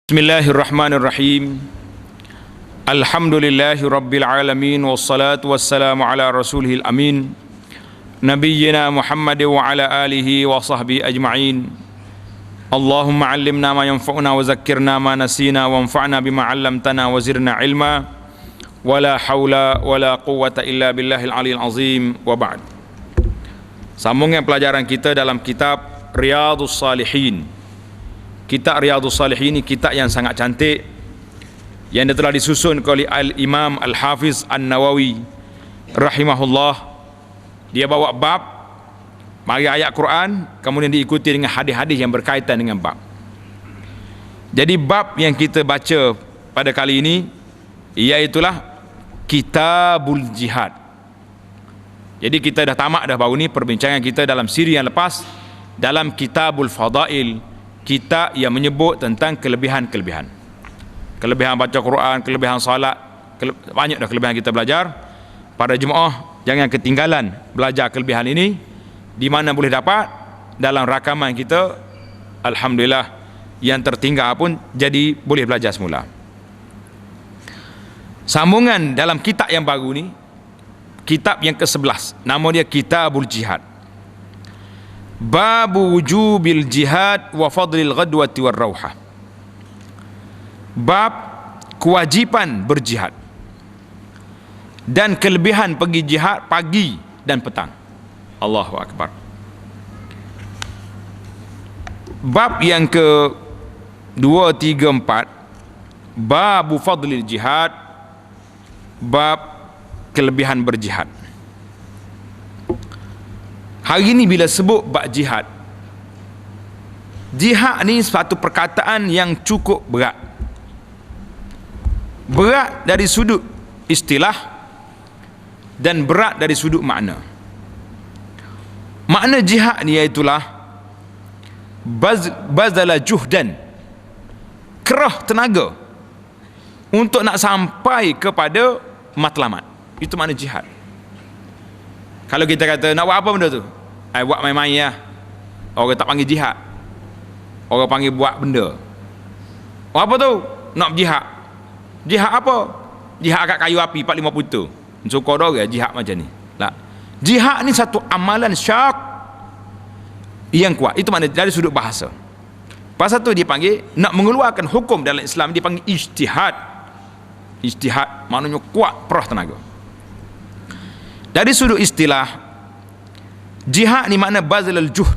Bismillahirrahmanirrahim. Alhamdulillahi rabbil alamin, wassalatu wassalamu ala rasulihil amin, nabiyyina Muhammad wa ala alihi wa sahbihi ajma'in. Allahumma 'allimna ma yanfa'una wa zakkirna ma nasina wa anfa'na bima 'allamtana wa zidna ilma, wa la haula wa la quwwata illa billahil aliyyil azim, wa ba'd. Sambungan pelajaran kita dalam kitab Riyadhus Salihin. Kitab Riyadhus Salihin ini kitab yang sangat cantik, yang telah disusun oleh Al-Imam Al-Hafiz An-Nawawi rahimahullah. Dia bawa bab, mari ayat Quran, kemudian diikuti dengan hadis-hadis yang berkaitan dengan bab. Jadi bab yang kita baca pada kali ini iaitulah Kitabul Jihad. Jadi kita dah tamat dah baru ni perbincangan kita dalam siri yang lepas dalam Kitabul Fadail, kitab yang menyebut tentang kelebihan-kelebihan baca Quran, kelebihan salat, banyak dah kelebihan kita belajar. Para jemaah jangan ketinggalan belajar kelebihan ini. Di mana boleh dapat? Dalam rakaman kita, alhamdulillah, yang tertinggal pun jadi boleh belajar semula. Sambungan dalam kitab yang baru ni, kitab yang ke-11, nama dia Kitabul Jihad. Babu wujubil jihad wa fadlil ghadwati war rauhah. Bab kewajipan berjihad dan kelebihan pergi jihad pagi dan petang. Allahu Akbar. Bab yang ke 2, 3, 4, babu fadlil jihad, bab kelebihan berjihad. Hari ini bila sebut bab jihad, jihad ni satu perkataan yang cukup berat. Berat dari sudut istilah dan berat dari sudut makna. Makna jihad ni iaitulah bazala juhdan, kerah tenaga untuk nak sampai kepada matlamat. Itu makna jihad. Kalau kita kata nak buat apa benda tu? Buat main-main lah. Orang tak panggil jihad. Orang panggil buat benda. Apa tu? Nak berjihad. Jihad apa? Jihad kat kayu api 4-5 putu. Suka orang jihad macam ni. Lah. Jihad ni satu amalan syak yang kuat. Itu makna dari sudut bahasa. Pasal tu dia panggil nak mengeluarkan hukum dalam Islam, dia panggil ijtihad. Ijtihad maknanya kuat perah tenaga. Dari sudut istilah, jihad ni makna bazalul juhd,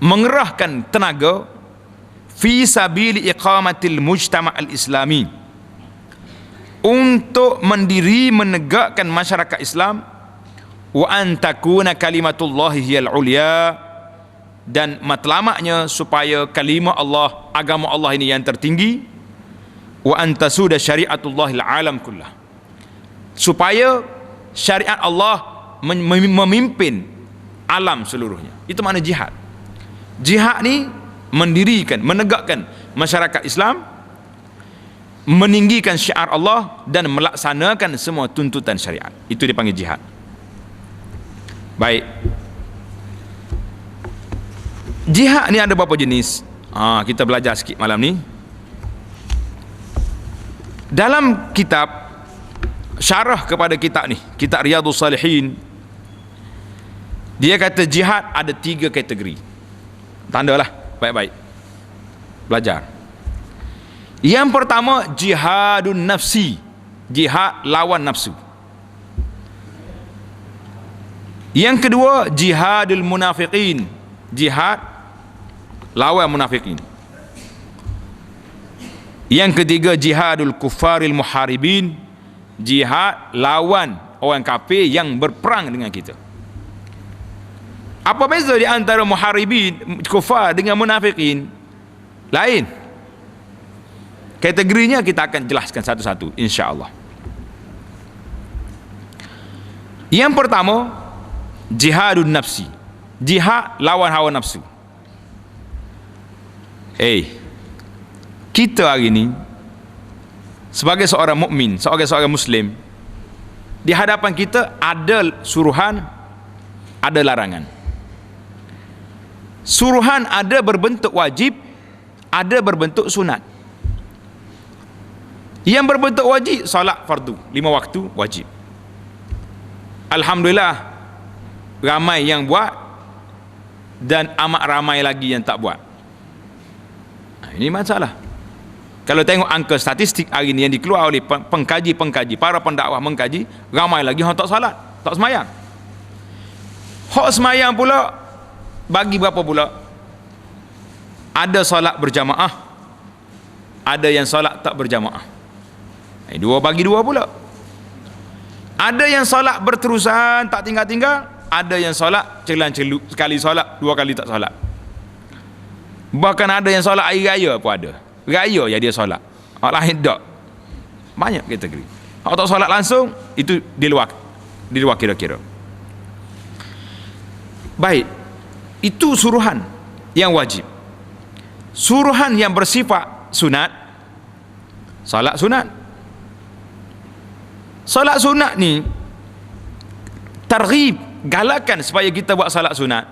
mengerahkan tenaga fi sabili iqamatil mujtama' al-islami, untuk mendiri menegakkan masyarakat Islam, wa an takuna kalimatullahi hiyal ulya, dan matlamatnya supaya kalimah Allah, agama Allah ini yang tertinggi, wa an tasuda syariatullahil alam kullah, supaya syariat Allah memimpin alam seluruhnya. Itu makna jihad. Jihad ni mendirikan, menegakkan masyarakat Islam, meninggikan syiar Allah dan melaksanakan semua tuntutan syariat. Itu dipanggil jihad. Baik. Jihad ni ada berapa jenis? Kita belajar sikit malam ni. Dalam kitab syarah kepada kitab ni, kitab Riyadhus Salihin, dia kata jihad ada 3 kategori. Tandalah baik-baik, belajar. Yang pertama, jihadun nafsi, jihad lawan nafsu. Yang kedua, jihadul munafiqin, jihad lawan munafiqin. Yang ketiga, jihadul kufaril muharibin, jihad lawan orang kafir yang berperang dengan kita. Apa beza di antara muharibin, kufar, dengan munafikin? Lain. Kategorinya kita akan jelaskan satu-satu, insya-Allah. Yang pertama, jihadun nafsi, jihad lawan hawa nafsu. Kita hari ini sebagai seorang mukmin, seorang muslim, di hadapan kita ada suruhan, ada larangan. Suruhan ada berbentuk wajib, ada berbentuk sunat. Yang berbentuk wajib, solat fardu 5 waktu wajib. Alhamdulillah ramai yang buat dan amat ramai lagi yang tak buat. Ini masalah. Kalau tengok angka statistik hari ini yang dikeluar oleh pengkaji-pengkaji, para pendakwah mengkaji, ramai lagi orang tak salat, tak semayang. Hak semayang pula bagi berapa pula? Ada solat berjamaah, ada yang solat tak berjamaah. Dua bagi dua pula. Ada yang solat berterusan tak tinggal-tinggal, ada yang solat celan-celuk, sekali solat, 2 kali tak solat. Bahkan ada yang solat hari raya pun ada. Raya ya dia solat, hak lain tak. Banyak kategori. Hak tak solat langsung, itu di luar kira-kira. Baik, itu suruhan yang wajib. Suruhan yang bersifat sunat, solat sunat. Solat sunat ni targhib, galakan supaya kita buat solat sunat.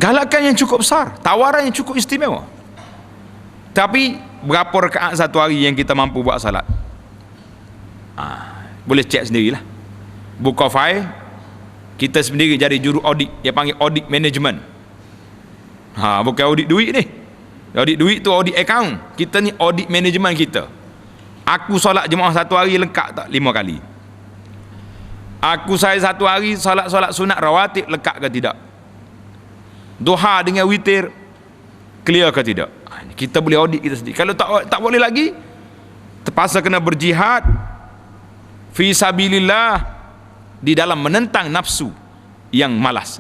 Galakan yang cukup besar, tawaran yang cukup istimewa. Tapi berapa rakaat satu hari yang kita mampu buat salat? Boleh cek sendirilah. Buka file, kita sendiri jadi juru audit, dia panggil audit management. Bukan audit duit ni. Audit duit tu audit account. Kita ni audit management kita. Aku solat jemaah satu hari lengkap tak 5 kali? Saya satu hari solat sunat rawatib lengkap ke tidak? Duha dengan witir clear ke tidak? Kita boleh audit kita sendiri. Kalau tak boleh lagi, terpaksa kena berjihad fi sabilillah di dalam menentang nafsu yang malas.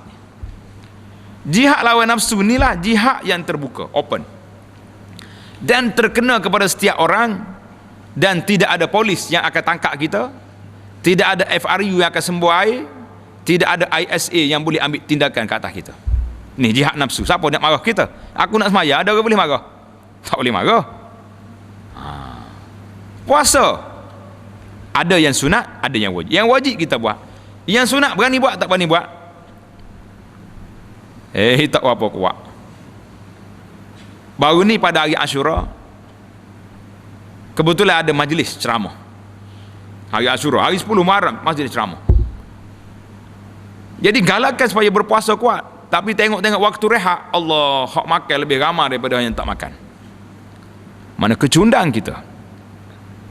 Jihad lawan nafsu inilah jihad yang terbuka, open, dan terkena kepada setiap orang, dan tidak ada polis yang akan tangkap kita, tidak ada FRU yang akan sembuh air, tidak ada ISA yang boleh ambil tindakan ke atas kita. Ni jihad nafsu. Siapa nak marah kita? Aku nak semaya, ada orang boleh marah? Tak boleh marah. Puasa ada yang sunat, ada yang wajib. Yang wajib kita buat. Yang sunat berani buat tak berani buat? Tak apa kuat. Baru ni pada hari Ashura, kebetulan ada majlis ceramah. Hari Ashura, hari 10 Muharram, majlis ceramah. Jadi galakan supaya berpuasa kuat. Tapi tengok-tengok waktu rehat, Allah, hak makan lebih ramai daripada yang tak makan. Mana kecundang kita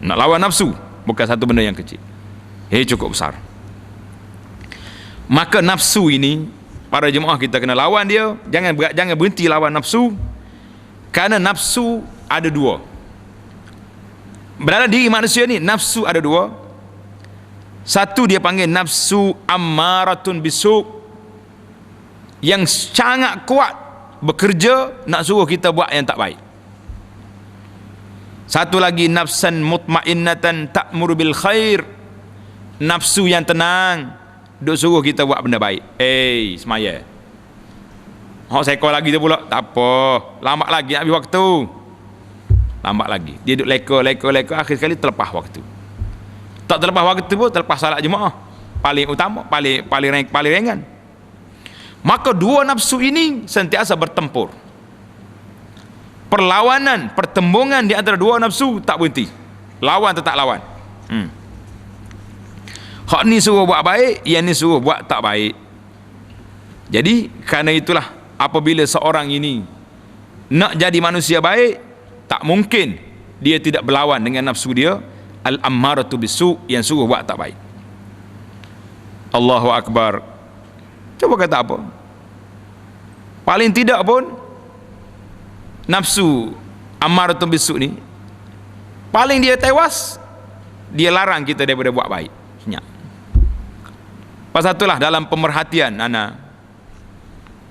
nak lawan nafsu, bukan satu benda yang kecil, cukup besar. Maka nafsu ini, para jemaah kita kena lawan dia. Jangan berhenti lawan nafsu, kerana nafsu ada 2. Dalam diri manusia ni nafsu ada 2. Satu dia panggil nafsu ammaratun bisu', yang sangat kuat bekerja nak suruh kita buat yang tak baik. Satu lagi nafsan mutmainnatan ta'muru bil khair, nafsu yang tenang duk suruh kita buat benda baik. Semaya. Saya call lagi dia pula, tak apa, lambat lagi nak habis waktu. Lambat lagi. Dia duk leka, akhir sekali terlepas waktu. Tak terlepas waktu pun terlepas salat jemaah. Paling utama, paling ringan. Maka 2 nafsu ini sentiasa bertempur. Perlawanan, pertembungan di antara 2 nafsu tak berhenti. Lawan tetap lawan. Hak ni suruh buat baik, yang ni suruh buat tak baik. Jadi kerana itulah, apabila seorang ini nak jadi manusia baik, tak mungkin dia tidak berlawan dengan nafsu dia, al-ammaratu bisu', yang suruh buat tak baik. Allahu Akbar. Coba kata apa? Paling tidak pun nafsu ammaratun bisu' ni, paling dia tewas, dia larang kita daripada buat baik. Senyap. Pasal itulah dalam pemerhatian ana,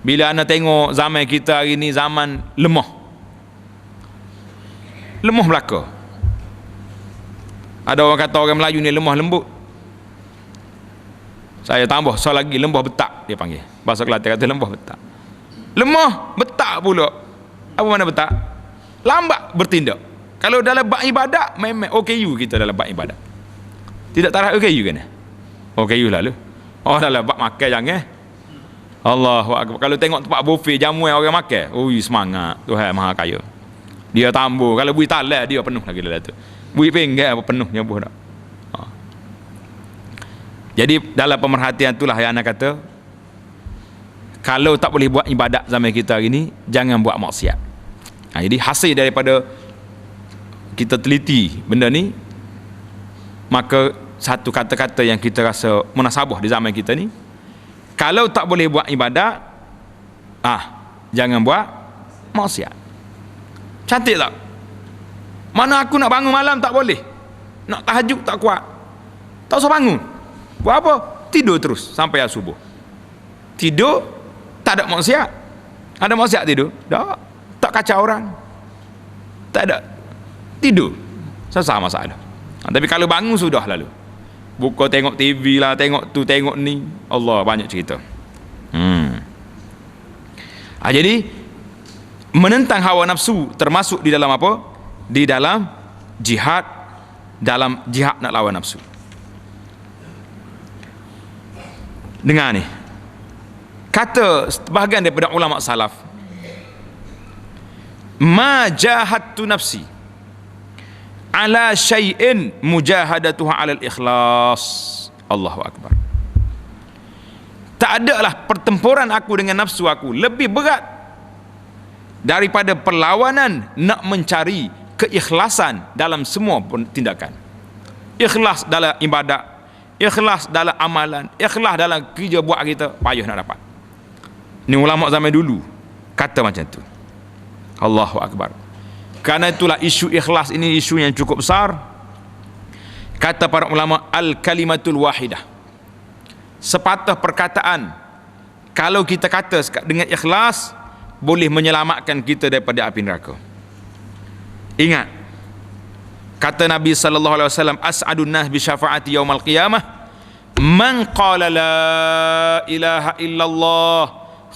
bila ana tengok zaman kita hari ni zaman lemah belaka. Ada orang kata orang Melayu ni lemah lembut. Saya tambah lagi, lembah betak dia panggil. Bahasa Kelantan kata lembah betak. Lemah betak pula. Apa mana betak? Lambat bertindak. Kalau dalam bab ibadat, memang OKU kita dalam bab ibadat. Tidak taraf OKU kan? OKU lalu. Dalam bab makan jangan. Allahu Akbar. Kalau tengok tempat buffet jamuan orang makan, semangat. Tuhan Maha Kaya. Dia tambah. Kalau bui talai dia penuh lagi dalam tu. Bui pinggir apa penuh nyabuh dah. Jadi dalam pemerhatian itulah yang anak kata, kalau tak boleh buat ibadat zaman kita hari ni, jangan buat maksiat. Jadi hasil daripada kita teliti benda ni, maka satu kata-kata yang kita rasa munasabah di zaman kita ni, kalau tak boleh buat ibadat, jangan buat maksiat. Cantik tak? Mana aku nak bangun malam tak boleh, nak tahajud tak kuat, tak usah bangun. Buat apa? Tidur terus sampai subuh. Tidur, tak ada maksiat. Ada maksiat tidur? Tak kacau orang. Tak ada. Tidur, selesai masalah. Tapi kalau bangun sudah lalu. Buka tengok TV lah, tengok tu, tengok ni. Allah, banyak cerita. Jadi menentang hawa nafsu termasuk di dalam apa? Di dalam jihad, nak lawan nafsu. Dengar ni, kata sebahagian daripada ulama salaf, ma jahadtu nafsi ala syai'in mujahadatuha ala al-ikhlas. Allahu akbar. Tak adalah pertempuran aku dengan nafsu aku lebih berat daripada perlawanan nak mencari keikhlasan dalam semua tindakan. Ikhlas dalam ibadat, ikhlas dalam amalan, ikhlas dalam kerja buat kita, payah nak dapat. Ni ulama zaman dulu kata macam tu. Allahu akbar. Karena itulah isu ikhlas ini isu yang cukup besar. Kata para ulama, al-kalimatul wahidah, sepatah perkataan, kalau kita kata dengan ikhlas, boleh menyelamatkan kita daripada api neraka. Ingat kata Nabi sallallahu alaihi wasallam, as'adun nas bi syafaati yaumal qiyamah man qala la ilaha illallah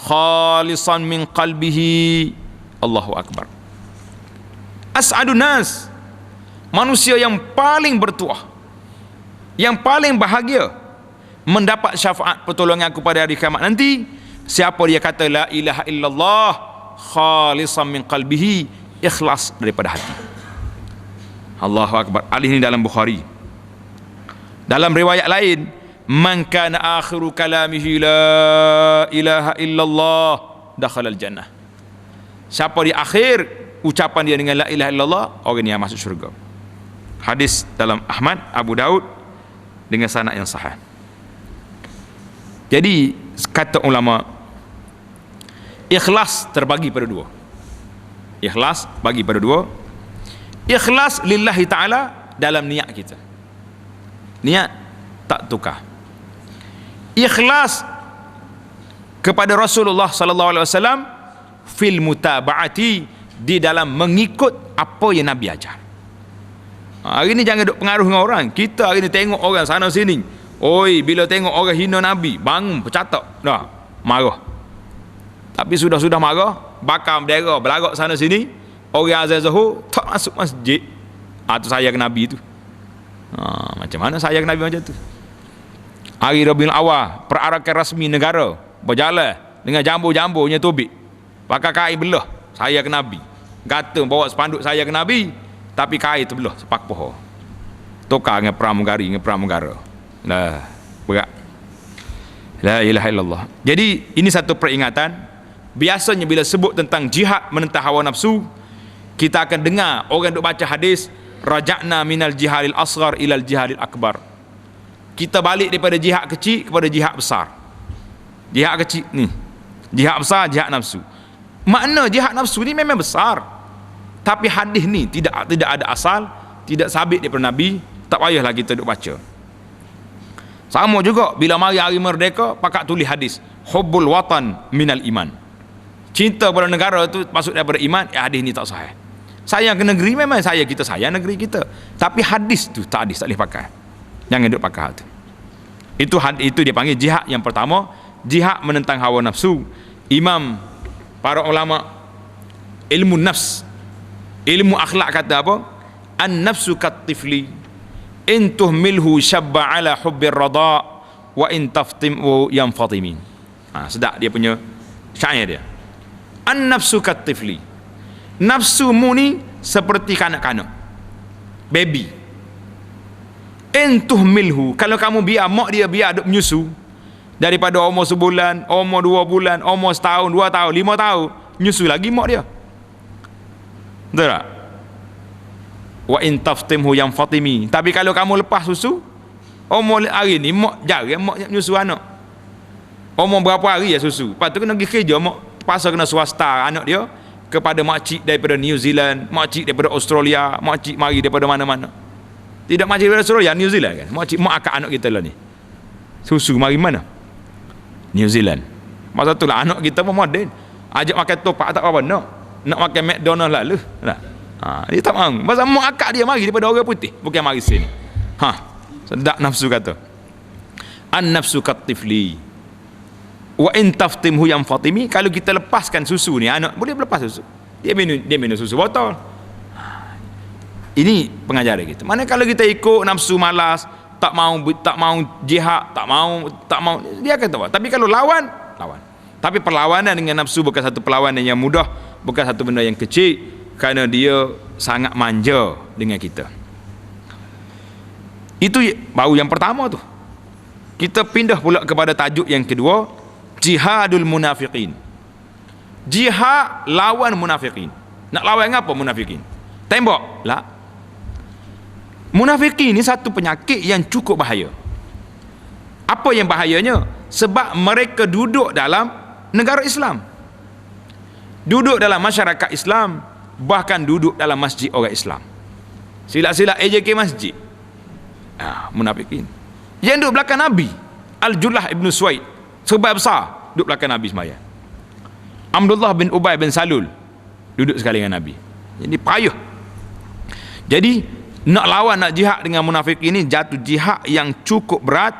khalisan min qalbihi. Allahu akbar. As'adun nas, manusia yang paling bertuah, yang paling bahagia mendapat syafaat pertolongan aku pada hari kiamat nanti, siapa dia kata la ilaha illallah khalisan min qalbihi, ikhlas daripada hati. Allahu akbar. Hadis ini dalam Bukhari. Dalam riwayat lain, man kana akhiru kalamihi la ilaha illallah dakhala al-jannah. Siapa di akhir ucapan dia dengan la ilaha illallah, orang yang masuk syurga. Hadis dalam Ahmad, Abu Daud dengan sanad yang sahih. Jadi kata ulama, ikhlas terbagi pada dua. Ikhlas bagi pada dua. Ikhlas lillahi ta'ala dalam niat kita, niat tak tukar. Ikhlas kepada Rasulullah sallallahu alaihi wasallam fil mutaba'ati, di dalam mengikut apa yang Nabi ajar. Hari ni jangan duk pengaruh dengan orang. Kita hari ni tengok orang sana sini, oi, bila tengok orang hina Nabi, bangun bercatak dah, marah. Tapi sudah marah, bakar bendera, berlagak sana sini. Orang azan Zuhur tak masuk masjid. Tu sayang Nabi tu. Macam mana sayang Nabi macam tu? Hari Rabiul Awal, perarakan rasmi negara berjalan dengan jambu-jambunya tubik, pakai kain belah sayang Nabi. Kata bawa spanduk sayang Nabi, tapi kain tu belah sepak pohon. Tukar dengan pramugari, dengan pramugara. Lah, berat. La ilaha illallah. Jadi ini satu peringatan. Biasanya bila sebut tentang jihad menentang hawa nafsu, kita akan dengar orang duk baca hadis, raja'na minal jihadil asghar ilal jihadil akbar. Kita balik daripada jihad kecil kepada jihad besar. Jihad kecil ni, jihad besar, jihad nafsu. Makna jihad nafsu ni memang besar, tapi hadis ni tidak ada asal, tidak sabit daripada Nabi. Tak payahlah kita duk baca. Sama juga bila mari hari merdeka, pakat tulis hadis, hubbul watan minal iman. Cinta pada negara tu masuk daripada iman. Hadis ni tak sahih. Sayang ke negeri, memang kita sayang negeri kita, tapi hadis tu tak boleh pakai. Jangan duk pakai hal tu. Itu dia panggil jihad yang pertama, jihad menentang hawa nafsu. Imam, para ulama ilmu nafs, ilmu akhlak kata apa? An-nafsu kat-tifli in tuhmilhu syabba ala hubbir rada wa in taftimu yanfatimi. Sedap dia punya syair dia. An-nafsu kat-tifli, nafsumu ni seperti kanak-kanak, baby. Entuh milhu, kalau kamu biar mak dia biar duk menyusu daripada umur sebulan, umur 2 bulan, umur setahun, 2 tahun, 5 tahun, nyusu lagi mak dia. Betul tak? Wa in taftimhu yang fatimi. Tapi kalau kamu lepas susu, umur hari ni mak jarang mak menyusu anak. Umur berapa hari ya susu. Lepas tu kena pergi kerja, mak terpaksa kena swasta anak dia kepada makcik daripada New Zealand, makcik daripada Australia, makcik mari daripada mana-mana. Tidak makcik daripada Australia, New Zealand kan. Makcik mak akak anak kita lah ni. Susu mari mana? New Zealand. Masa tu lah anak kita pun moden. Ajak makan topak tak apa nak. Nak makan McDonald lalu. Nah. Dia tak mahu. Masa mak akak dia mari daripada orang putih, bukan mari sini. Sedap nafsu kata. An-nafsu katifli. Wa in taftimhu yang fatimi. Kalau kita lepaskan susu ni, anak boleh lepas susu. Dia minum susu botol. Ini pengajaran kita. Mana kalau kita ikut nafsu malas, tak mau jihad, tak mau dia akan tahu. Tapi kalau lawan. Tapi perlawanan dengan nafsu bukan satu perlawanan yang mudah, bukan satu benda yang kecil, kerana dia sangat manja dengan kita. Itu baru yang pertama tu. Kita pindah pula kepada tajuk yang kedua, jihadul munafiqin. Jihad lawan munafiqin. Nak lawan apa munafiqin? Tembak? Lah. Munafiqin ni satu penyakit yang cukup bahaya. Apa yang bahayanya? Sebab mereka duduk dalam negara Islam, duduk dalam masyarakat Islam, bahkan duduk dalam masjid orang Islam. Sila-sila AJK masjid. Munafiqin. Yang duduk belakang Nabi, Al-Julah ibn Suwaid, sebab besar, duduk belakang Nabi semaya. Abdullah bin Ubay bin Salul duduk sekali dengan Nabi. Jadi payah. Jadi nak lawan, nak jihad dengan munafik ini jatuh jihad yang cukup berat.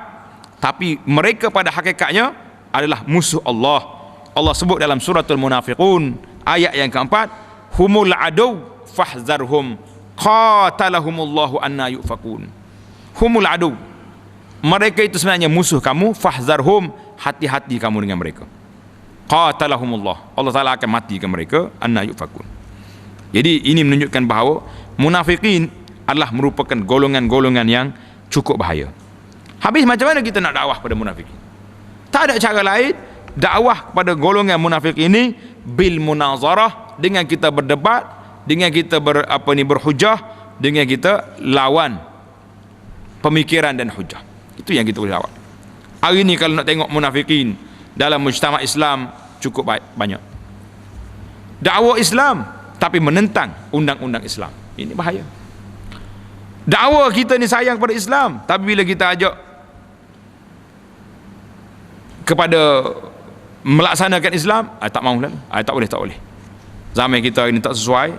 Tapi mereka pada hakikatnya adalah musuh Allah. Allah sebut dalam suratul Munafiqun ayat yang keempat, humul adu fahzarhum qatalahumullahu anna yufakun. Humul adu, mereka itu sebenarnya musuh kamu, fahzarhum, hati-hati kamu dengan mereka. Qatalahumullah, Allah Ta'ala akan matikan mereka, anna yufakun. Jadi ini menunjukkan bahawa munafikin adalah merupakan golongan-golongan yang cukup bahaya. Habis macam mana kita nak dakwah pada munafikin? Tak ada cara lain dakwah kepada golongan munafik ini bil munazarah, dengan kita berdebat, dengan kita berhujah, dengan kita lawan pemikiran dan hujah. Itu yang kita boleh dakwah. Hari ini kalau nak tengok munafikin dalam mujtama' Islam cukup banyak. Dakwah Islam tapi menentang undang-undang Islam. Ini bahaya. Dakwah kita ni sayang pada Islam, tapi bila kita ajak kepada melaksanakan Islam, tak mahu lah. Tak boleh. Zaman kita ini tak sesuai.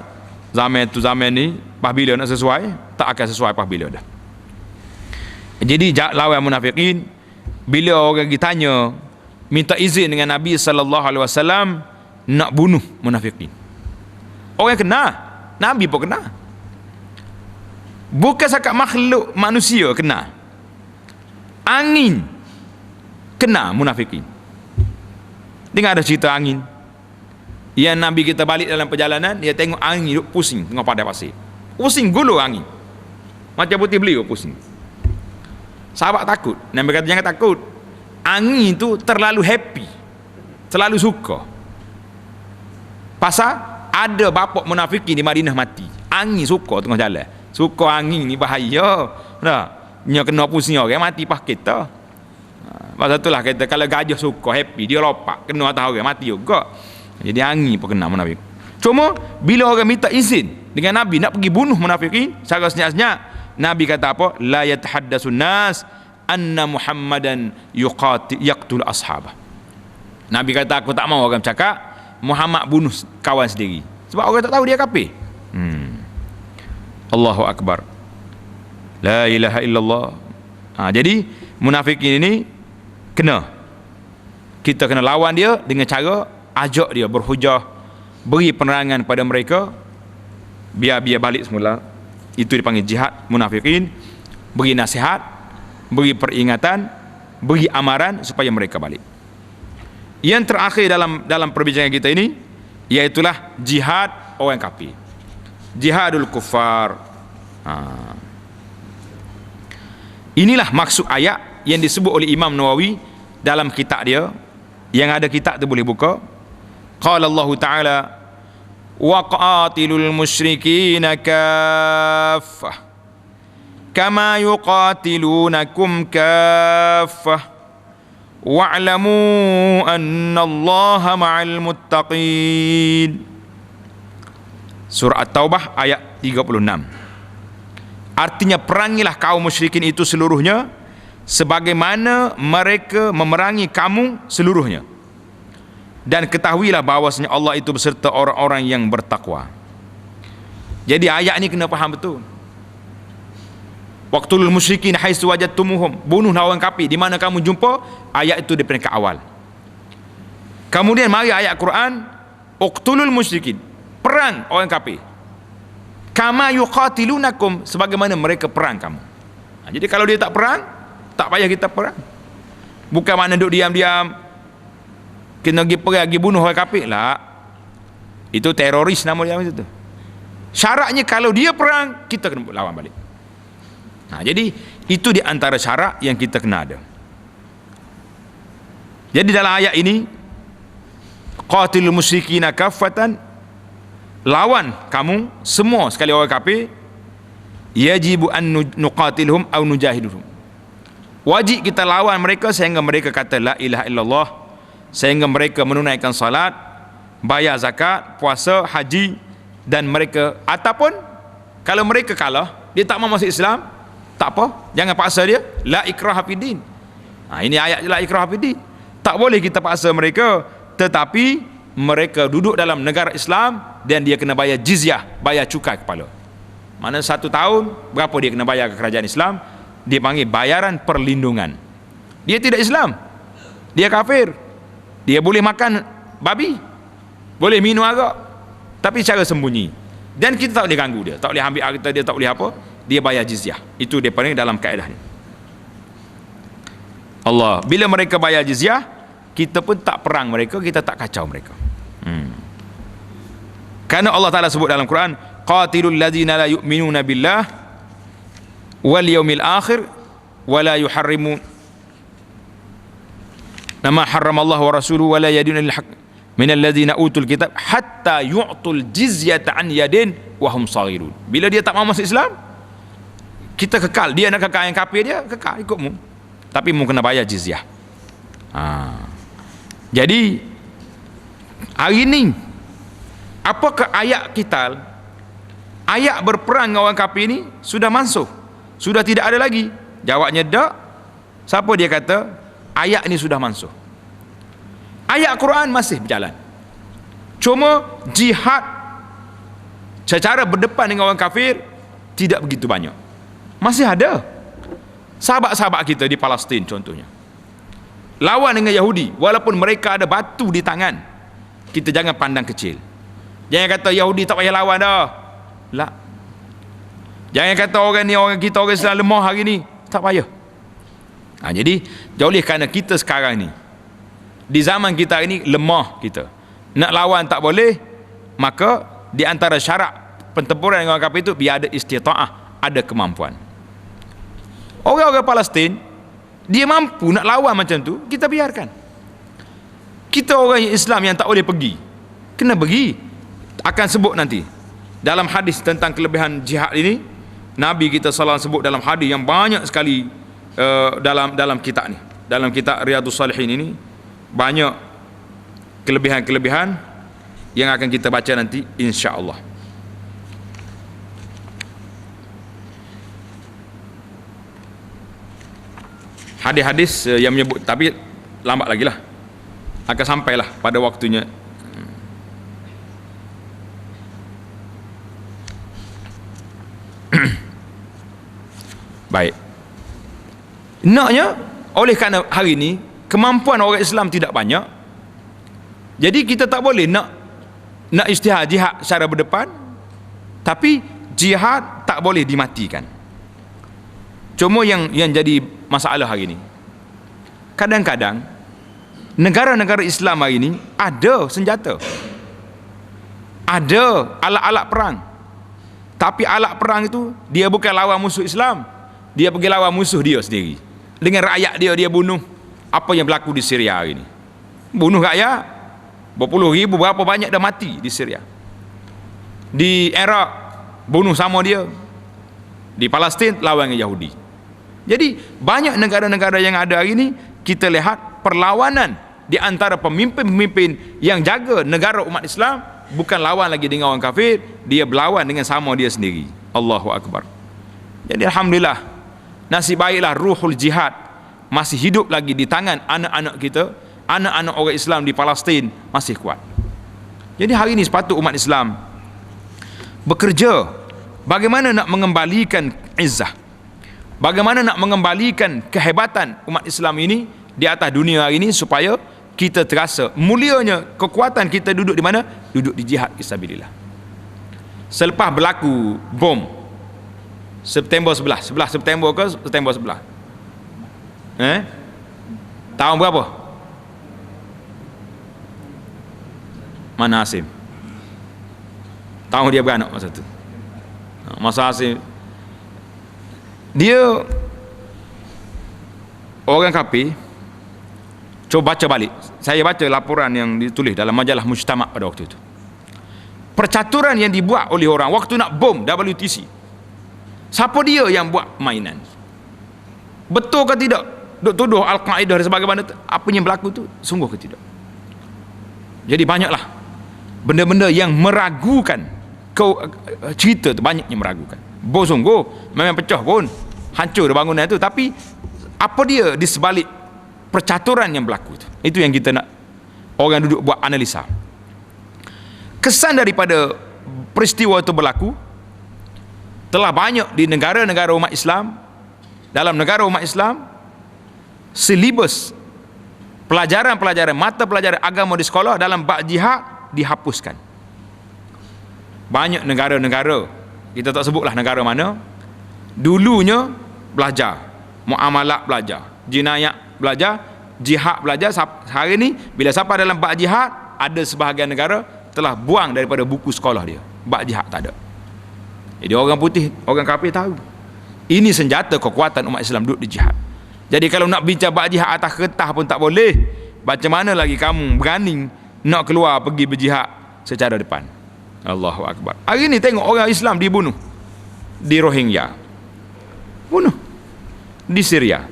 Zaman ni apabila nak sesuai, tak akan sesuai apabila dah. Jadi lawan munafikin. Bila orang ditanya, minta izin dengan Nabi SAW nak bunuh munafikin. Orang kena, Nabi pun kena. Bukan sakat makhluk manusia kena, angin kena munafikin. Dengar ada cerita angin yang Nabi kita balik dalam perjalanan, dia tengok angin duduk pusing tengah padang pasir, pusing gulung angin macam putih beliau pusing. Sahabat takut. Nabi kata jangan takut, angin tu terlalu happy, terlalu suka. Pasal ada bapak munafikin di Madinah mati, angin suka tengah jalan. Suka angin ni bahaya. Nya kena pusing orang mati pas kita. Pasal itulah kata kalau gajah suka happy, dia lopak kena atas orang mati juga. Jadi angin pun kena munafik. Cuma bila orang minta izin dengan Nabi nak pergi bunuh munafikin secara senyap-senyap, Nabi kata apa? La yatahaddasun nas anna Muhammadan yaqtul ashabah. Nabi kata aku tak mau orang cakap Muhammad bunuh kawan sendiri, sebab orang tak tahu dia kafir. Allahu Akbar, la ilaha illallah. Jadi munafikin ini kita kena lawan dia dengan cara ajak dia berhujah, beri penerangan pada mereka biar balik semula. Itu dipanggil jihad munafikin. Beri nasihat, beri peringatan, beri amaran supaya mereka balik. Yang terakhir dalam perbincangan kita ini iaitulah jihad orang kafir. Jihadul kuffar. Inilah maksud ayat yang disebut oleh Imam Nawawi dalam kitab dia. Yang ada kitab tu boleh buka. Qala Allah Ta'ala wa qatilul musyrikina kaffah kama yuqatilunakum kaffah wa'lamu annallaha ma'al muttaqin. Surah At-Taubah ayat 36. Artinya perangilah kaum musyrikin itu seluruhnya sebagaimana mereka memerangi kamu seluruhnya. Dan ketahuilah bahawasanya Allah itu beserta orang-orang yang bertakwa. Jadi ayat ni kena faham betul. Waqtulul musyrikin haitsu wajadtumuhum, bunuhlah orang kafir di mana kamu jumpa. Ayat itu di peringkat awal. Kemudian mari ayat Quran, uqtulul musyrikin, perang orang kafir. Kama yuqatilunakum, sebagaimana mereka perang kamu. Jadi kalau dia tak perang, tak payah kita perang. Bukan mana duduk diam-diam kena pergi perang, pergi bunuh orang kafir lah. Itu teroris nama dia itu. Syaratnya kalau dia perang, kita kena lawan balik. Jadi itu di antara syarat yang kita kena ada. Jadi dalam ayat ini, qatilul musyrikina kaffatan, lawan kamu semua sekali orang kafir. Yajibu an nuqatilhum aw nujahiduhum, wajib kita lawan mereka sehingga mereka kata la ilaha illallah, sehingga mereka menunaikan salat, bayar zakat, puasa, haji, dan mereka, ataupun kalau mereka kalah, dia tak mau masuk Islam, tak apa, jangan paksa dia. La ikraha fiddin. Ini ayat la ikraha fiddin. Tak boleh kita paksa mereka, tetapi mereka duduk dalam negara Islam dan dia kena bayar jizyah, bayar cukai kepala. Mana 1 tahun berapa dia kena bayar ke kerajaan Islam? Dia panggil bayaran perlindungan. Dia tidak Islam, dia kafir, dia boleh makan babi, boleh minum arak, tapi cara sembunyi, dan kita tak boleh ganggu dia, tak boleh ambil harta dia, tak boleh apa. Dia bayar jizyah. Itu dia panggil dalam kaedah ni. Allah, bila mereka bayar jizyah, kita pun tak perang mereka, kita tak kacau mereka. Karena Allah Ta'ala sebut dalam Quran, qatilul ladzina la yu'minuna billah wal yawmil akhir wa la yuharrimun nama harramallahu wa rasuluhu wa la yadinul haq minal ladzina utul kitab hatta yu'tul jizyata an yadin wa hum saghirun. Bila dia tak mahu masuk Islam, kita kekal. Dia nak kekal, yang kafir dia kekal ikutmu, tapi mu kena bayar jizyah. Jadi hari ni apakah ayat qital, ayat berperang dengan orang kafir ni sudah mansuh, sudah tidak ada lagi? Jawabnya tak. Siapa dia kata ayat ni sudah mansuh? Ayat Quran masih berjalan, cuma jihad secara berdepan dengan orang kafir tidak begitu banyak. Masih ada sahabat-sahabat kita di Palestin contohnya lawan dengan Yahudi, walaupun mereka ada batu di tangan. Kita jangan pandang kecil. Jangan kata Yahudi tak payah lawan dah. Lah. Jangan kata orang ni, orang kita, orang Islam lemah hari ni, tak payah. Jadi oleh kerana kita sekarang ni, di zaman kita hari ni lemah, kita nak lawan tak boleh, maka di antara syarat pentempuran dengan orang kafir itu biar ada istita'ah, ada kemampuan. Orang-orang Palestin dia mampu nak lawan macam tu, kita biarkan. Kita orang Islam yang tak boleh pergi, kena pergi. Akan sebut nanti dalam hadis tentang kelebihan jihad ini. Nabi kita sallallahu alaihi wasallam sebut dalam hadis yang banyak sekali, dalam kitab ni, dalam kitab Riyadhus Salihin ini banyak kelebihan-kelebihan yang akan kita baca nanti insya-Allah. Hadis-hadis yang menyebut, tapi lambat lagi lah, akan sampailah pada waktunya. Baik, naknya oleh kerana hari ini kemampuan orang Islam tidak banyak, jadi kita tak boleh nak ijtihad jihad secara berdepan, tapi jihad tak boleh dimatikan. Cuma yang jadi masalah hari ini, kadang-kadang negara-negara Islam hari ini ada senjata, Ada alat-alat perang, tapi alat perang itu dia bukan lawan musuh Islam, dia pergi lawan musuh dia sendiri. Dengan rakyat dia bunuh. Apa yang berlaku di Syria hari ini? Bunuh rakyat, berpuluh ribu, berapa banyak dah mati di Syria. Di Iraq bunuh sama dia. Di Palestin lawan dengan Yahudi. Jadi banyak negara-negara yang ada hari ini, kita lihat perlawanan di antara pemimpin-pemimpin yang jaga negara umat Islam, bukan lawan lagi dengan orang kafir, dia berlawan dengan sama dia sendiri. Allahu Akbar. Jadi alhamdulillah, nasib baiklah ruhul jihad masih hidup lagi di tangan anak-anak kita, anak-anak orang Islam di Palestin masih kuat. Jadi hari ini sepatutnya umat Islam bekerja bagaimana nak mengembalikan izzah, bagaimana nak mengembalikan kehebatan umat Islam ini di atas dunia hari ini, supaya kita terasa mulianya kekuatan kita duduk di mana? Duduk di jihad fisabilillah. Selepas berlaku bom September 11 September ke September 11? Tahun berapa? Mana Hasim? Tahun dia beranak masa tu. Masa Hasim, dia orang kafir. Coba baca balik. Saya baca laporan yang ditulis dalam majalah Mujtama' pada waktu itu. Percaturan yang dibuat oleh orang waktu nak bom WTC. Siapa dia yang buat mainan? Betul ke tidak? Duk tuduh Al-Qaeda dan sebagainya, apa yang berlaku tu sungguh ke tidak? Jadi banyaklah benda-benda yang meragukan cerita tu, banyak yang meragukan. Bom sungguh memang pecah pun, hancur bangunan itu, tapi apa dia di sebalik percaturan yang berlaku itu yang kita nak orang duduk buat analisa. Kesan daripada peristiwa itu berlaku telah banyak di negara-negara umat Islam. Dalam negara umat Islam, silibus pelajaran-pelajaran, mata pelajaran agama di sekolah dalam bab jihad dihapuskan. Banyak negara-negara, kita tak sebutlah negara mana, dulunya belajar muamalat, belajar jinayat, belajar jihad, belajar. Hari ini bila sampai dalam bab jihad, ada sebahagian negara telah buang daripada buku sekolah dia, bab jihad tak ada. Jadi orang putih, orang kafir tahu ini senjata kekuatan umat Islam duduk di jihad. Jadi kalau nak bincang bab jihad atas kertas pun tak boleh, macam mana lagi kamu berani nak keluar pergi berjihad secara depan? Allahu Akbar. Hari ini tengok orang Islam dibunuh di Rohingya, bunuh di Syria.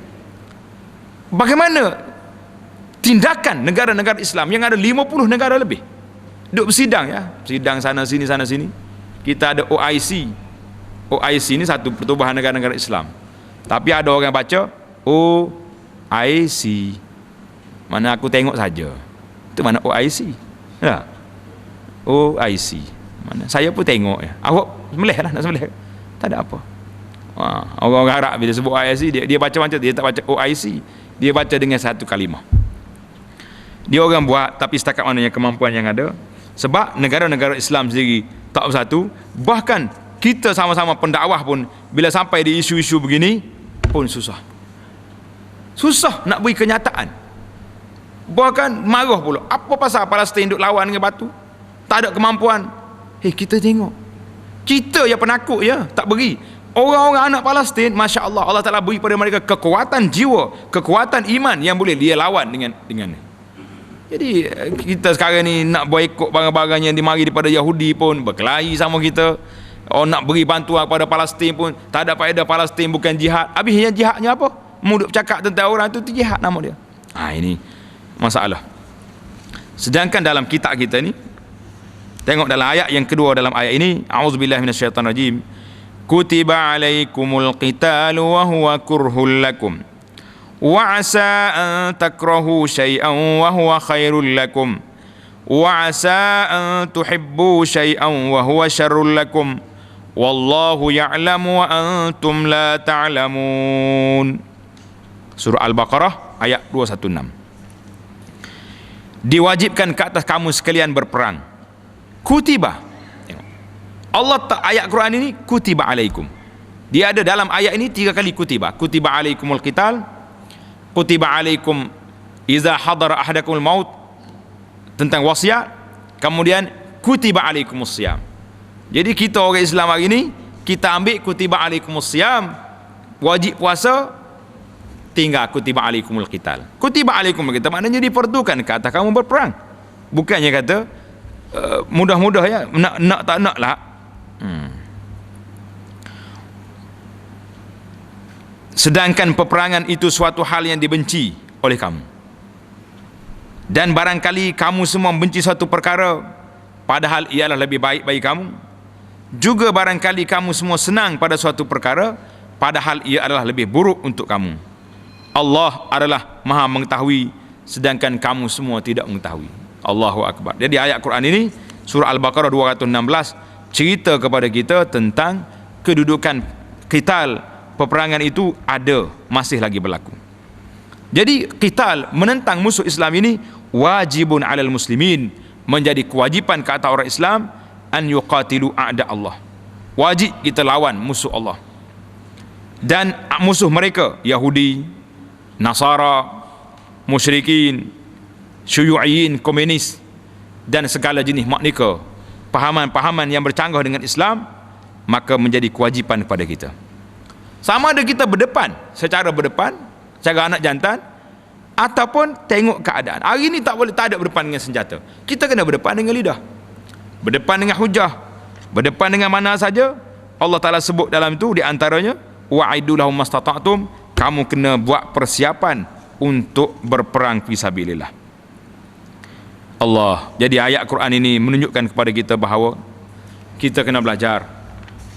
Bagaimana tindakan negara-negara Islam yang ada 50 negara lebih duduk bersidang, ya, sidang sana sini. Kita ada OIC. OIC ini satu pertubuhan negara-negara Islam, tapi ada orang baca OIC. Mana aku tengok saja, itu mana OIC? Ya, OIC. Mana saya pun tengok, ya. Awak sembelih lah, nak sembelih tak ada apa. Orang-orang Arab bila sebut OIC, dia baca macam dia tak baca OIC, dia baca dengan satu kalimah. Dia orang buat, tapi setakat mana yang kemampuan yang ada. Sebab negara-negara Islam sendiri tak bersatu. Bahkan kita sama-sama pendakwah pun bila sampai di isu-isu begini pun susah nak beri kenyataan. Bahkan marah pula, apa pasal Palestin duk lawan dengan batu, tak ada kemampuan. Kita tengok, kita yang penakut, ya, tak beri. Orang-orang anak Palestin, Masya Allah, Allah Ta'ala beri pada mereka kekuatan jiwa, kekuatan iman yang boleh dia lawan dengan. Jadi kita sekarang ni nak boikot barang-barang yang dimari daripada Yahudi pun berkelahi sama kita. Nak beri bantuan kepada Palestin pun tak ada faedah. Palestin bukan jihad. Habisnya jihadnya apa? Muduk cakap tentang orang itu jihad nama dia. Ini masalah. Sedangkan dalam kitab kita ni, tengok dalam ayat yang kedua dalam ayat ini, a'udzubillahi minasyaitanirrajim, kutiba alaikumul qitalu wa huwa kurhul lakum wa asa an takrahu syai'an wa huwa khairul lakum wa asa an tuhibbu syai'an wa huwa syarrul lakum wallahu ya'lamu wa antum la ta'lamun. Surah Al-Baqarah ayat 216. Diwajibkan ke atas kamu sekalian berperang. Kutiba. Allah ayat Quran ini kutiba alaikum. Dia ada dalam ayat ini 3 kali kutiba. Kutiba alaikumul qital, kutiba alaikum iza hadara ahadakumul maut, tentang wasiat. Kemudian kutiba alaikumusiyam. Jadi kita orang Islam hari ni, kita ambil kutiba alaikumusiyam, wajib puasa, tinggal kutiba alaikumul qital. Kutiba alaikumul qital maknanya diperdukan ke atas kamu berperang. Bukannya kata mudah-mudah ya, nak tak nak lah. Sedangkan peperangan itu suatu hal yang dibenci oleh kamu. Dan barangkali kamu semua membenci suatu perkara, padahal ialah lebih baik bagi kamu. Juga barangkali kamu semua senang pada suatu perkara, padahal ia adalah lebih buruk untuk kamu. Allah adalah maha mengetahui, sedangkan kamu semua tidak mengetahui. Allahu Akbar. Jadi ayat Quran ini, surah Al-Baqarah 216, cerita kepada kita tentang kedudukan qital, peperangan itu ada, masih lagi berlaku. Jadi qital, menentang musuh Islam ini wajibun alal muslimin, menjadi kewajipan ke atas orang Islam, an yuqatilu a'da Allah. Wajib kita lawan musuh Allah. Dan musuh mereka Yahudi, Nasara, musyrikin, syuyu'iyin, komunis, dan segala jenis maknika, pahaman-pahaman yang bercanggah dengan Islam, maka menjadi kewajipan kepada kita. Sama ada kita berdepan, secara anak jantan, ataupun tengok keadaan. Hari ni tak ada berdepan dengan senjata. Kita kena berdepan dengan lidah, berdepan dengan hujah, berdepan dengan mana saja. Allah Ta'ala sebut dalam itu, di antaranya wa'idu lahum mastata'tum, kamu kena buat persiapan untuk berperang fisabilillah. Allah. Jadi ayat Quran ini menunjukkan kepada kita bahawa kita kena belajar.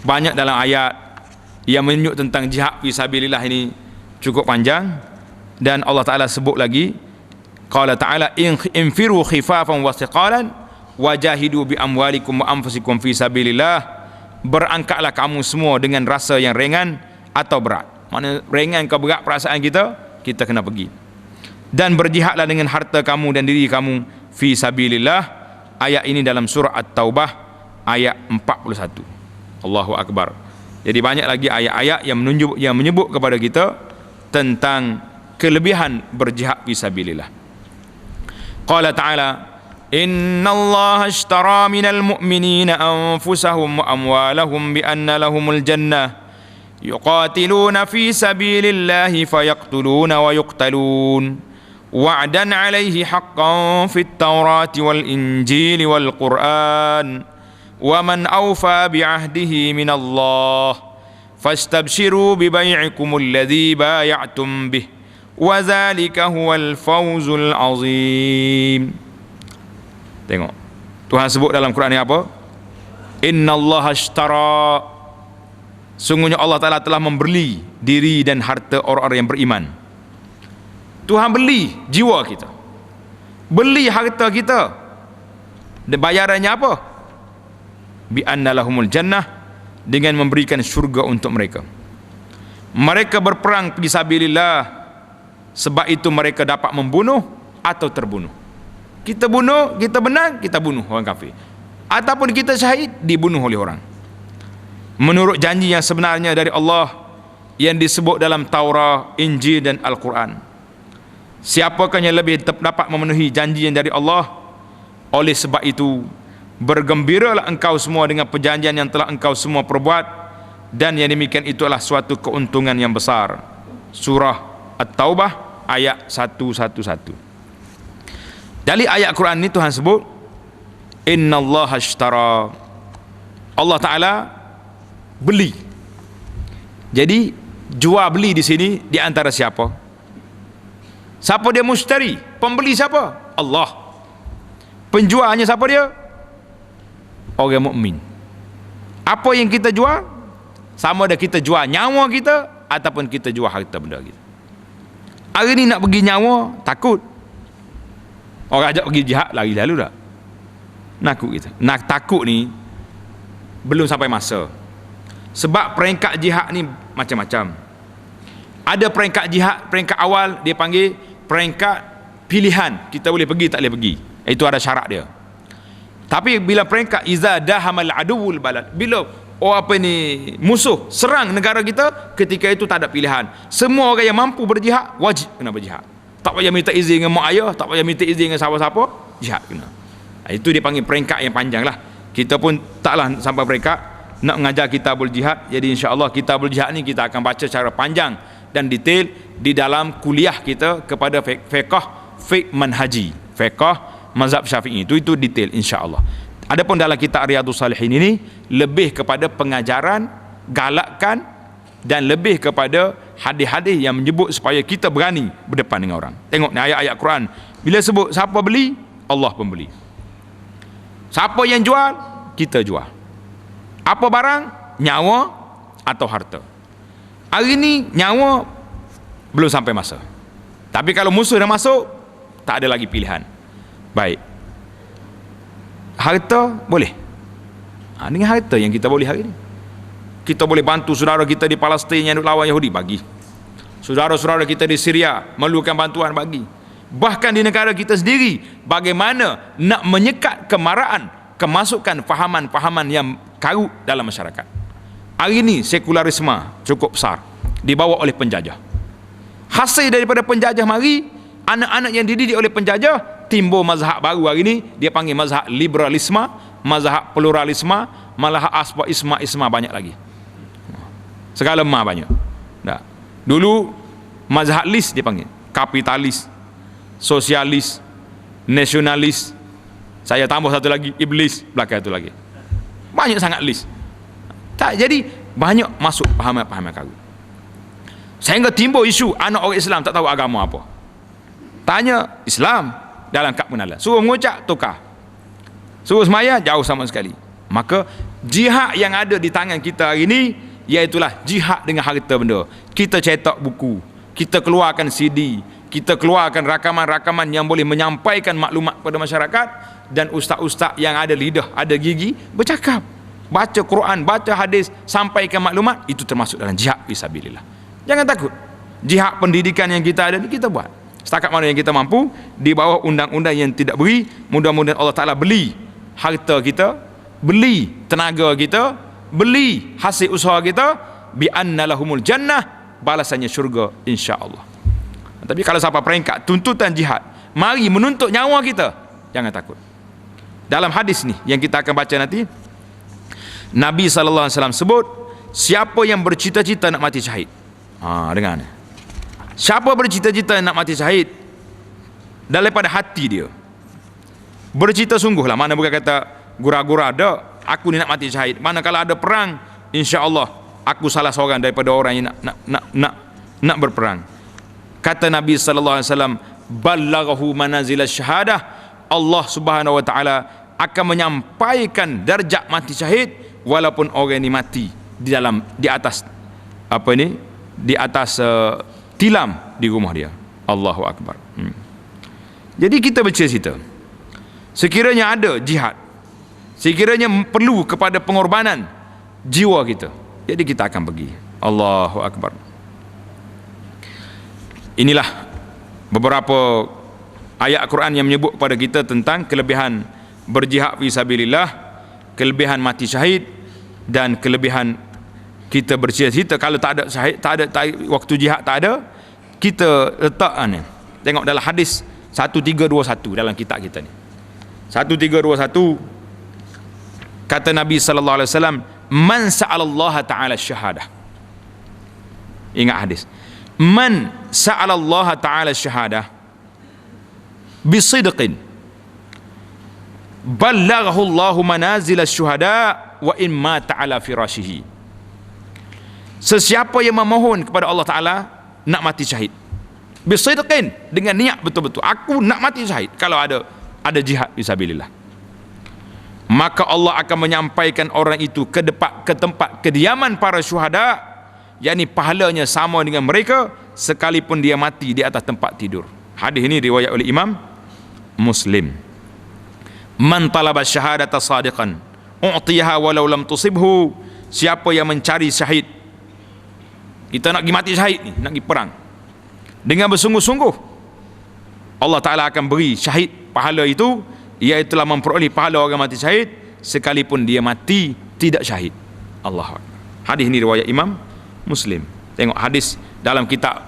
Banyak dalam ayat yang menunjuk tentang jihad fisabilillah ini cukup panjang, dan Allah Ta'ala sebut lagi, qala ta'ala infiru khifafan wa thiqalan wajahidu bi amwalikum wa anfusikum fisabilillah. Berangkatlah kamu semua dengan rasa yang ringan atau berat. Mana ringan ke berat perasaan kita, kita kena pergi. Dan berjihadlah dengan harta kamu dan diri kamu fi sabilillah. Ayat ini dalam surah At-Taubah ayat 41. Allahu Akbar. Jadi banyak lagi ayat-ayat yang menyebut kepada kita tentang kelebihan berjihad fi sabilillah. Qala ta'ala innallaha ashtara minal mu'minina anfusahum wa amwalahum bi anna lahumul jannah yuqatiluna fi sabilillahi fayaqtuluna wa yuqtalun wa'dan 'alaihi haqqan fit tawrati wal injili wal qur'an wa man awfa bi 'ahdihi minallah fastabshiru bi bai'ikumul ladzi bay'atum bih wa dzalika huwal fawzul 'azim. Tengok, Tuhan sebut dalam Quran ni apa? Innallaha ashtara, sungguhnya Allah Ta'ala telah membeli diri dan harta orang-orang yang beriman. Tuhan beli jiwa kita, beli harta kita, dan bayarannya apa? Bi anna lahumul jannah, dengan memberikan syurga untuk mereka. Mereka berperang fi sabilillah, sebab itu mereka dapat membunuh atau terbunuh. Kita bunuh, kita menang, kita bunuh orang kafir. Ataupun kita syahid, dibunuh oleh orang. Menurut janji yang sebenarnya dari Allah yang disebut dalam Taurat, Injil dan Al-Quran. Siapakah yang lebih dapat memenuhi janji yang dari Allah? Oleh sebab itu, bergembiralah engkau semua dengan perjanjian yang telah engkau semua perbuat, dan yang demikian itu adalah suatu keuntungan yang besar. Surah At-Taubah ayat 111. Dari ayat Quran ini Tuhan sebut innallaha ashtara, Allah Ta'ala beli. Jadi jual beli di sini di antara siapa? Siapa dia mustari? Pembeli siapa? Allah. Penjualnya siapa dia? Orang mukmin. Apa yang kita jual? Sama ada kita jual nyawa kita ataupun kita jual harta benda kita. Hari ni nak pergi nyawa, takut. Orang ajak pergi jihad, lari lalu dah. Nakut kita. Nak takut ni belum sampai masa. Sebab peringkat jihad ni macam-macam. Ada peringkat jihad, peringkat awal dia panggil peringkat pilihan. Kita boleh pergi, tak boleh pergi. Itu ada syarat dia. Tapi bila peringkat iza dahamal aduwul balad, bila musuh serang negara kita, ketika itu tak ada pilihan. Semua orang yang mampu berjihad wajib kena berjihad. Tak payah minta izin dengan mak ayah, tak payah minta izin dengan siapa-siapa, jihad kena. Itu dia panggil peringkat yang panjang lah. Kita pun taklah sampai peringkat nak mengajar kitabul jihad. Jadi insya-Allah kitabul jihad ni kita akan baca secara panjang dan detail di dalam kuliah kita kepada fiqh manhaji, fiqh mazhab Syafi'i. Itu detail insya-Allah. Adapun dalam kitab Riyadhus Shalihin ini lebih kepada pengajaran, galakkan dan lebih kepada hadis-hadis yang menyebut supaya kita berani berdepan dengan orang. Tengok ni ayat-ayat Quran. Bila sebut siapa beli, Allah pembeli. Siapa yang jual, kita jual. Apa barang? Nyawa atau harta. Hari ni nyawa belum sampai masa. Tapi kalau musuh dah masuk, tak ada lagi pilihan. Baik. Harta boleh. Dengan harta yang kita boleh hari ni. Kita boleh bantu saudara kita di Palestin yang lawan Yahudi, bagi. Saudara-saudara kita di Syria memerlukan bantuan, bagi. Bahkan di negara kita sendiri, bagaimana nak menyekat kemarahan, kemasukan fahaman-fahaman yang karut dalam masyarakat. Hari ini sekularisme cukup besar dibawa oleh penjajah. Hasil daripada penjajah mari, anak-anak yang dididik oleh penjajah, timbul mazhab baru hari ini, dia panggil mazhab liberalisme, mazhab pluralisme, malah asbab isma banyak lagi. Segala ma banyak. Nah, dulu mazhablis dia panggil, kapitalis, sosialis, nasionalis. Saya tambah satu lagi, iblis belakang itu lagi. Banyak sangat list. Tak, jadi banyak masuk pahaman-pahaman karut. Sehingga timbul isu anak orang Islam tak tahu agama apa. Tanya Islam dalam kad pengenalan, suruh mengucap tukar, suruh semaya jauh sama sekali. Maka jihad yang ada di tangan kita hari ini, iaitulah jihad dengan harta benda. Kita cetak buku, kita keluarkan CD, kita keluarkan rakaman-rakaman yang boleh menyampaikan maklumat kepada masyarakat, dan ustaz-ustaz yang ada lidah, ada gigi, bercakap, baca Quran, baca hadis, sampaikan maklumat. Itu termasuk dalam jihad fisabilillah. Jangan takut. Jihad pendidikan yang kita ada ni kita buat setakat mana yang kita mampu, di bawah undang-undang yang tidak beri. Mudah-mudahan Allah Ta'ala beli harta kita, beli tenaga kita, beli hasil usaha kita, bi anna lahumul jannah, balasannya syurga insya-Allah. Tapi kalau siapa peringkat tuntutan jihad, mari menuntut nyawa kita, jangan takut. Dalam hadis ni yang kita akan baca nanti, Nabi SAW sebut, siapa yang bercita-cita nak mati syahid, dengar ni, siapa bercita-cita nak mati syahid daripada hati dia, bercita sungguh lah, mana bukan kata gura-gura, ada aku ni nak mati syahid, mana kalau ada perang, insya-Allah aku salah seorang daripada orang yang nak berperang. Kata Nabi sallallahu alaihi wasallam, ballaghahu manazil syahadah, Allah Subhanahu wa taala akan menyampaikan darjat mati syahid walaupun orang ini mati di atas tilam di rumah dia. Allahu akbar. Jadi kita bercita-cita, sekiranya ada jihad, sekiranya perlu kepada pengorbanan jiwa kita, jadi kita akan pergi. Allahu akbar. Inilah beberapa ayat Quran yang menyebut kepada kita tentang kelebihan berjihad fi sabilillah, kelebihan mati syahid, dan kelebihan kita bercita-cita. Kalau tak ada syahid, tak ada waktu jihad, tak ada, kita letak ni. Tengok dalam hadis 1321 dalam kitab kita ni. 1321 kata Nabi sallallahu alaihi wasallam, man sa'alallaha ta'ala syahadah. Ingat hadis. Man sa'alallaha ta'ala syahadah bisidqin ballaghahu Allahu manazil asy-syuhada wa in mata ala firashihi. Sesiapa yang memohon kepada Allah Ta'ala nak mati syahid bisidqin, dengan niat betul-betul, aku nak mati syahid, kalau ada jihad fisabilillah, maka Allah akan menyampaikan orang itu ke tempat kediaman para syuhada, yakni pahalanya sama dengan mereka sekalipun dia mati di atas tempat tidur. Hadis ini riwayat oleh Imam Muslim. Man talaba syahadata sadiqan u'tiyaha walau lam tusibhu. Siapa yang mencari syahid, kita nak pergi mati syahid ni, nak pergi perang, dengan bersungguh-sungguh, Allah Ta'ala akan beri syahid pahala itu, iaitulah memperoleh pahala orang mati syahid sekalipun dia mati tidak syahid. Allah. Hadis ini riwayat Imam Muslim. Tengok hadis dalam kitab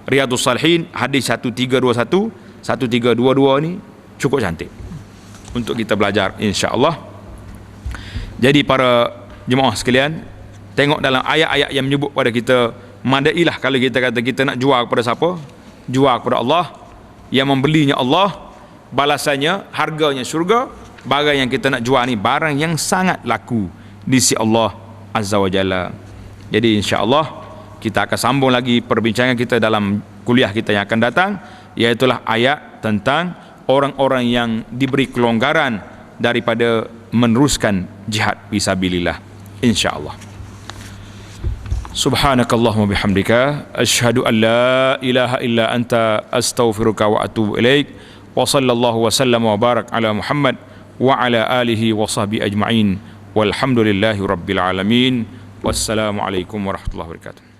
Riyadhus Shalihin, hadis 1321, 1322 ni cukup cantik. untuk kita belajar insya-Allah. Jadi para jemaah sekalian, tengok dalam ayat-ayat yang menyebut pada kita, madailah kalau kita kata kita nak jual kepada siapa? Jual kepada Allah, yang membelinya Allah, balasannya harganya syurga. Barang yang kita nak jual ni barang yang sangat laku di sisi Allah Azza wa Jalla. Jadi insya-Allah kita akan sambung lagi perbincangan kita dalam kuliah kita yang akan datang, iaitulah ayat tentang orang-orang yang diberi kelonggaran daripada meneruskan jihad fisabilillah insya-Allah. Subhanakallahumma bihamdika asyhadu an la ilaha illa anta astaghfiruka wa atubu ilaik. Wa sallallahu wa sallam wa barak ala Muhammad wa ala alihi wa sahbihi ajma'in. Walhamdulillahi rabbil alamin. Wassalamu alaikum warahmatullahi wabarakatuh.